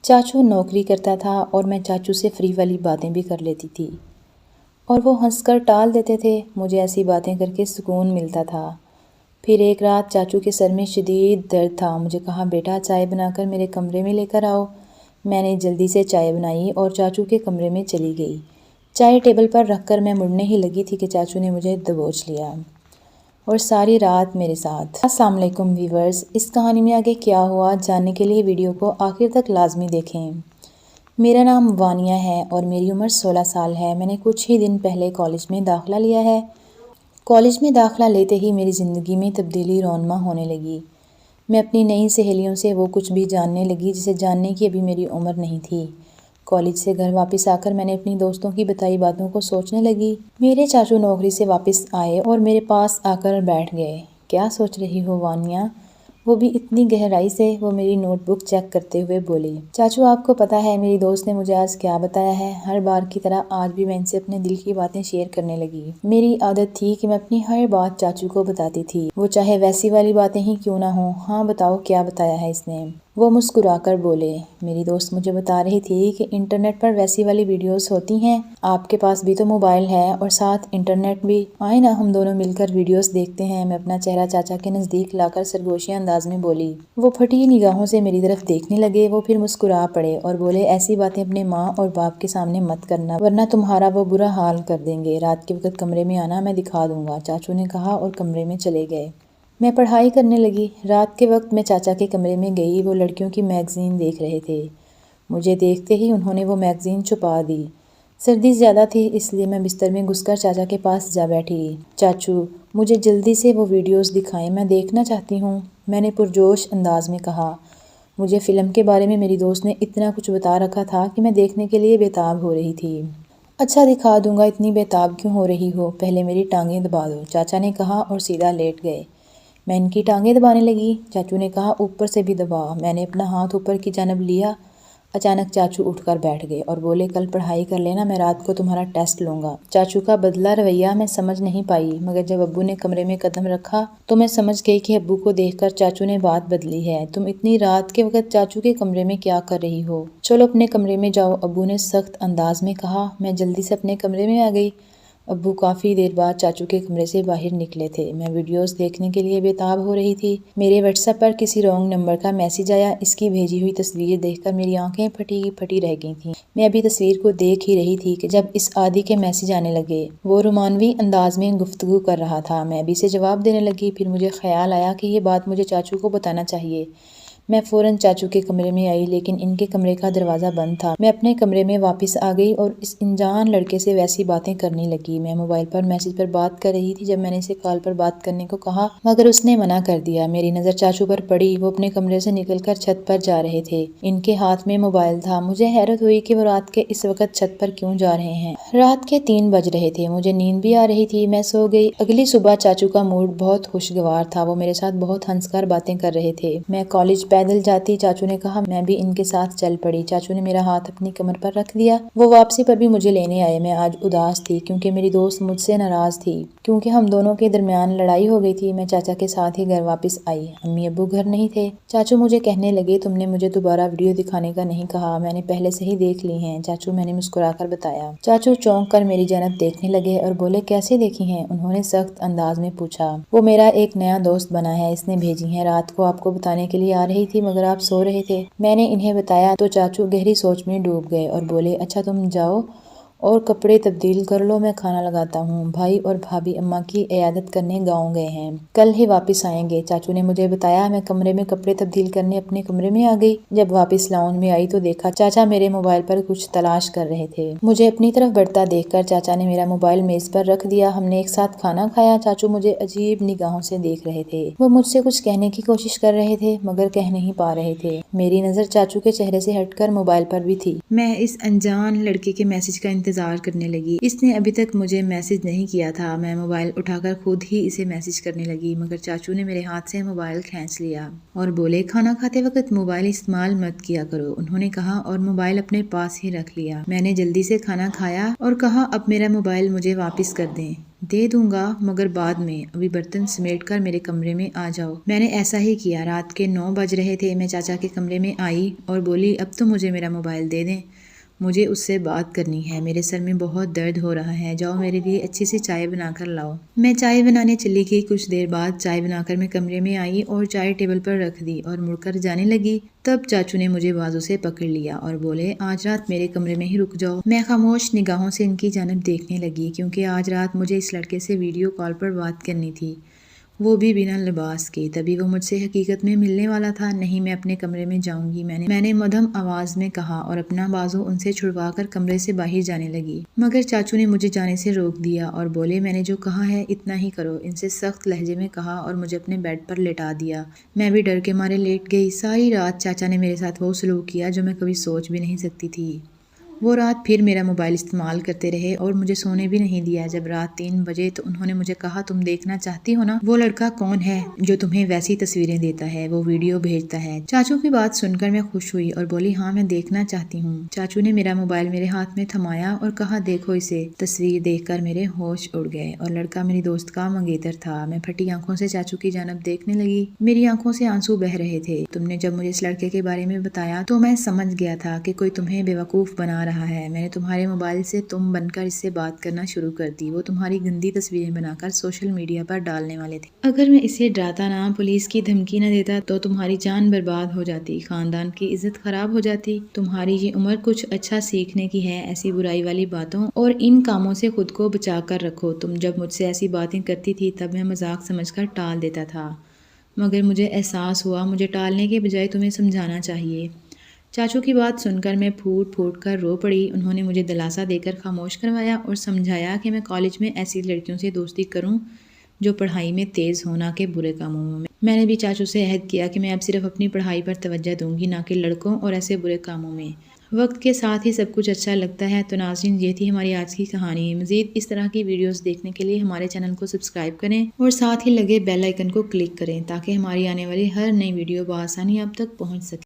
چاچو نوکری کرتا تھا اور میں چاچو سے فری والی باتیں بھی کر لیتی تھی اور وہ ہنس کر ٹال دیتے تھے۔ مجھے ایسی باتیں کر کے سکون ملتا تھا۔ پھر ایک رات چاچو کے سر میں شدید درد تھا۔ مجھے کہا بیٹا چائے بنا کر میرے کمرے میں لے کر آؤ۔ میں نے جلدی سے چائے بنائی اور چاچو کے کمرے میں چلی گئی۔ چائے ٹیبل پر رکھ کر میں مڑنے ہی لگی تھی کہ چاچو نے مجھے دبوچ لیا اور ساری رات میرے ساتھ۔ السلام علیکم ویورز، اس کہانی میں آگے کیا ہوا جاننے کے لیے ویڈیو کو آخر تک لازمی دیکھیں۔ میرا نام وانیہ ہے اور میری عمر 16 سال ہے۔ میں نے کچھ ہی دن پہلے کالج میں داخلہ لیا ہے۔ کالج میں داخلہ لیتے ہی میری زندگی میں تبدیلی رونما ہونے لگی۔ میں اپنی نئی سہیلیوں سے وہ کچھ بھی جاننے لگی جسے جاننے کی ابھی میری عمر نہیں تھی۔ کالج سے گھر واپس آ کر میں نے اپنی دوستوں کی بتائی باتوں کو سوچنے لگی۔ میرے چاچو نوکری سے واپس آئے اور میرے پاس آ کر بیٹھ گئے۔ کیا سوچ رہی ہو وانیہ؟ وہ بھی اتنی گہرائی سے۔ وہ میری نوٹ بک چیک کرتے ہوئے بولی۔ چاچو آپ کو پتہ ہے میری دوست نے مجھے آج کیا بتایا ہے؟ ہر بار کی طرح آج بھی میں ان سے اپنے دل کی باتیں شیئر کرنے لگی۔ میری عادت تھی کہ میں اپنی ہر بات چاچو کو بتاتی تھی، وہ چاہے ویسی والی باتیں ہی کیوں نہ ہوں۔ ہاں بتاؤ کیا بتایا ہے اس نے؟ وہ مسکرا کر بولے۔ میری دوست مجھے بتا رہی تھی کہ انٹرنیٹ پر ویسی والی ویڈیوز ہوتی ہیں، آپ کے پاس بھی تو موبائل ہے اور ساتھ انٹرنیٹ بھی، آئے نا ہم دونوں مل کر ویڈیوز دیکھتے ہیں۔ میں اپنا چہرہ چاچا کے نزدیک لا کر سرگوشی انداز میں بولی۔ وہ پھٹی نگاہوں سے میری طرف دیکھنے لگے۔ وہ پھر مسکرا پڑے اور بولے ایسی باتیں اپنے ماں اور باپ کے سامنے مت کرنا ورنہ تمہارا وہ برا حال کر دیں گے۔ رات کے وقت کمرے میں آنا، میں دکھا دوں گا، چاچو نے کہا اور کمرے میں چلے گئے۔ میں پڑھائی کرنے لگی۔ رات کے وقت میں چاچا کے کمرے میں گئی۔ وہ لڑکیوں کی میگزین دیکھ رہے تھے۔ مجھے دیکھتے ہی انہوں نے وہ میگزین چھپا دی۔ سردی زیادہ تھی اس لیے میں بستر میں گھس کر چاچا کے پاس جا بیٹھی۔ چاچو مجھے جلدی سے وہ ویڈیوز دکھائیں، میں دیکھنا چاہتی ہوں، میں نے پرجوش انداز میں کہا۔ مجھے فلم کے بارے میں میری دوست نے اتنا کچھ بتا رکھا تھا کہ میں دیکھنے کے لیے بےتاب ہو رہی تھی۔ اچھا دکھا دوں گا، اتنی بےتاب کیوں ہو رہی ہو؟ پہلے میری ٹانگیں دبا دو، چاچا نے کہا اور سیدھا لیٹ گئے۔ میں ان کی ٹانگیں دبانے لگی۔ چاچو نے کہا اوپر سے بھی دبا۔ میں نے اپنا ہاتھ اوپر کی جانب لیا۔ اچانک چاچو اٹھ کر بیٹھ گئے اور بولے کل پڑھائی کر لینا، میں رات کو تمہارا ٹیسٹ لوں گا۔ چاچو کا بدلہ رویہ میں سمجھ نہیں پائی، مگر جب ابو نے کمرے میں قدم رکھا تو میں سمجھ گئی کہ ابو کو دیکھ کر چاچو نے بات بدلی ہے۔ تم اتنی رات کے وقت چاچو کے کمرے میں کیا کر رہی ہو؟ چلو اپنے کمرے میں جاؤ، ابو نے سخت انداز میں کہا۔ میں جلدی سے اپنے کمرے میں آ گئی۔ ابو کافی دیر بعد چاچو کے کمرے سے باہر نکلے تھے۔ میں ویڈیوز دیکھنے کے لیے بےتاب ہو رہی تھی۔ میرے واٹس ایپ پر کسی رانگ نمبر کا میسج آیا۔ اس کی بھیجی ہوئی تصویر دیکھ کر میری آنکھیں پھٹی رہ گئی تھیں۔ میں ابھی تصویر کو دیکھ ہی رہی تھی کہ جب اس عادی کے میسج آنے لگے۔ وہ رومانوی انداز میں گفتگو کر رہا تھا۔ میں ابھی سے جواب دینے لگی، پھر مجھے خیال آیا کہ یہ بات مجھے چاچو کو بتانا چاہیے۔ میں فوراً چاچو کے کمرے میں آئی لیکن ان کے کمرے کا دروازہ بند تھا۔ میں اپنے کمرے میں واپس آ گئی اور اس انجان لڑکے سے ویسی باتیں کرنے لگی۔ میں موبائل پر میسج پر بات کر رہی تھی جب میں نے اسے کال پر بات کرنے کو کہا مگر اس نے منع کر دیا۔ میری نظر چاچو پر پڑی۔ وہ اپنے کمرے سے نکل کر چھت پر جا رہے تھے۔ ان کے ہاتھ میں موبائل تھا۔ مجھے حیرت ہوئی کہ وہ رات کے اس وقت چھت پر کیوں جا رہے ہیں۔ رات کے 3 بج رہے تھے۔ مجھے نیند بھی آ رہی تھی۔ میں سو گئی۔ اگلی صبح چاچو کا موڈ بہت خوشگوار تھا۔ وہ میرے ساتھ بہت ہنس کر باتیں کر رہے تھے۔ میں کالج پیدل جاتی، چاچو نے کہا۔ میں بھی ان کے ساتھ چل پڑی۔ چاچو نے میرا ہاتھ اپنی کمر پر رکھ دیا۔ وہ واپسی پر بھی مجھے لینے آئے۔ میں آج اداس تھی کیونکہ میری دوست مجھ سے ناراض تھی کیونکہ ہم دونوں کے درمیان لڑائی ہو گئی تھی۔ میں چاچا کے ساتھ ہی گھر واپس آئی۔ امی ابو گھر نہیں تھے۔ چاچو مجھے کہنے لگے تم نے مجھے دوبارہ ویڈیو دکھانے کا نہیں کہا، میں نے پہلے سے ہی دیکھ لی ہیں۔ چاچو میں نے مسکرا کر بتایا۔ چاچو چونک کر میری جانب دیکھنے لگے اور بولے کیسے دیکھی ہیں؟ انہوں نے سخت انداز میں پوچھا۔ وہ میرا ایک نیا دوست بنا ہے، اس نے بھیجی ہیں، رات کو آپ کو بتانے کے لیے آ رہی تھی مگر آپ سو رہے تھے۔ میں نے انہیں بتایا تو چاچو گہری سوچ میں ڈوب گئے اور بولے اچھا تم جاؤ اور کپڑے تبدیل کر لو، میں کھانا لگاتا ہوں، بھائی اور بھابھی اماں کی عیادت کرنے گاؤں گئے ہیں، کل ہی واپس آئیں گے۔ چاچو نے مجھے بتایا۔ میں کمرے میں کپڑے تبدیل کرنے اپنے کمرے میں آ گئی۔ جب واپس لاؤنج میں آئی تو دیکھا چاچا میرے موبائل پر کچھ تلاش کر رہے تھے۔ مجھے اپنی طرف بڑھتا دیکھ کر چاچا نے میرا موبائل میز پر رکھ دیا۔ ہم نے ایک ساتھ کھانا کھایا۔ چاچو مجھے عجیب نگاہوں سے دیکھ رہے تھے۔ وہ مجھ سے کچھ کہنے کی کوشش کر رہے تھے مگر کہہ نہیں پا رہے تھے۔ میری نظر چاچو کے چہرے سے ہٹ کر موبائل پر بھی تھی۔ میں اس انجان لڑکے کے میسج کا انتظار انتظار کرنے لگی۔ اس نے ابھی تک مجھے میسج نہیں کیا تھا۔ میں موبائل اٹھا کر خود ہی اسے میسج کرنے لگی، مگر چاچو نے میرے ہاتھ سے موبائل کھینچ لیا اور بولے کھانا کھاتے وقت موبائل استعمال مت کیا کرو، انہوں نے کہا اور موبائل اپنے پاس ہی رکھ لیا۔ میں نے جلدی سے کھانا کھایا اور کہا اب میرا موبائل مجھے واپس کر دیں۔ دے دوں گا مگر بعد میں، ابھی برتن سمیٹ کر میرے کمرے میں آ جاؤ۔ میں نے ایسا ہی کیا۔ رات کے 9 بج رہے تھے۔ میں چاچا کے کمرے میں آئی اور بولی اب تو مجھے میرا موبائل دے دیں، مجھے اس سے بات کرنی ہے، میرے سر میں بہت درد ہو رہا ہے، جاؤ میرے لیے اچھی سی چائے بنا کر لاؤ۔ میں چائے بنانے چلی گئی۔ کچھ دیر بعد چائے بنا کر میں کمرے میں آئی اور چائے ٹیبل پر رکھ دی اور مڑ کر جانے لگی۔ تب چاچو نے مجھے بازو سے پکڑ لیا اور بولے آج رات میرے کمرے میں ہی رک جاؤ۔ میں خاموش نگاہوں سے ان کی جانب دیکھنے لگی، کیونکہ آج رات مجھے اس لڑکے سے ویڈیو کال پر بات کرنی تھی، وہ بھی بنا لباس کے۔ تبھی وہ مجھ سے حقیقت میں ملنے والا تھا۔ نہیں، میں اپنے کمرے میں جاؤں گی، میں نے مدھم آواز میں کہا اور اپنا بازو ان سے چھڑوا کر کمرے سے باہر جانے لگی، مگر چاچو نے مجھے جانے سے روک دیا اور بولے میں نے جو کہا ہے اتنا ہی کرو، ان سے سخت لہجے میں کہا اور مجھے اپنے بیڈ پر لٹا دیا۔ میں بھی ڈر کے مارے لیٹ گئی۔ ساری رات چاچا نے میرے ساتھ وہ سلوک کیا جو میں کبھی سوچ بھی نہیں سکتی تھی۔ وہ رات پھر میرا موبائل استعمال کرتے رہے اور مجھے سونے بھی نہیں دیا۔ جب رات 3 بجے تو انہوں نے مجھے کہا تم دیکھنا چاہتی ہو نا وہ لڑکا کون ہے جو تمہیں ویسی تصویریں دیتا ہے، وہ ویڈیو بھیجتا ہے۔ چاچو کی بات سن کر میں خوش ہوئی اور بولی ہاں میں دیکھنا چاہتی ہوں۔ چاچو نے میرا موبائل میرے ہاتھ میں تھمایا اور کہا دیکھو اسے۔ تصویر دیکھ کر میرے ہوش اڑ گئے اور لڑکا میری دوست کا منگیتر تھا۔ میں پھٹی آنکھوں سے چاچو کی جانب دیکھنے لگی، میری آنکھوں سے آنسو بہہ رہے تھے۔ تم نے جب مجھے اس لڑکے کے بارے میں بتایا تو میں سمجھ گیا تھا کہ کوئی تمہیں بیوقوف بنا رہا ہے۔ میں نے تمہارے موبائل سے تم بن کر اس سے بات کرنا شروع کر دی۔ وہ تمہاری گندی تصویریں بنا کر سوشل میڈیا پر ڈالنے والے تھے۔ اگر میں اسے ڈراتا نہ، پولیس کی دھمکی نہ دیتا تو تمہاری جان برباد ہو جاتی، خاندان کی عزت خراب ہو جاتی۔ تمہاری یہ عمر کچھ اچھا سیکھنے کی ہے، ایسی برائی والی باتوں اور ان کاموں سے خود کو بچا کر رکھو۔ تم جب مجھ سے ایسی باتیں کرتی تھی تب میں مذاق سمجھ کر ٹال دیتا تھا، مگر مجھے احساس ہوا مجھے ٹالنے کے بجائے تمہیں سمجھانا چاہیے۔ چاچو کی بات سن کر میں پھوٹ پھوٹ کر رو پڑی۔ انہوں نے مجھے دلاسا دے کر خاموش کروایا اور سمجھایا کہ میں کالج میں ایسی لڑکیوں سے دوستی کروں جو پڑھائی میں تیز ہوں، نہ کہ برے کاموں میں۔ میں نے بھی چاچو سے عہد کیا کہ میں اب صرف اپنی پڑھائی پر توجہ دوں گی، نہ کہ لڑکوں اور ایسے برے کاموں میں۔ وقت کے ساتھ ہی سب کچھ اچھا لگتا ہے۔ تو ناظرین یہ تھی ہماری آج کی کہانی۔ مزید اس طرح کی ویڈیوز دیکھنے کے لیے ہمارے چینل کو سبسکرائب کریں اور ساتھ ہی لگے بیل آئیکن کو کلک کریں تاکہ ہماری آنے والی ہر نئی ویڈیو بآسانی آپ تک پہنچ سکے۔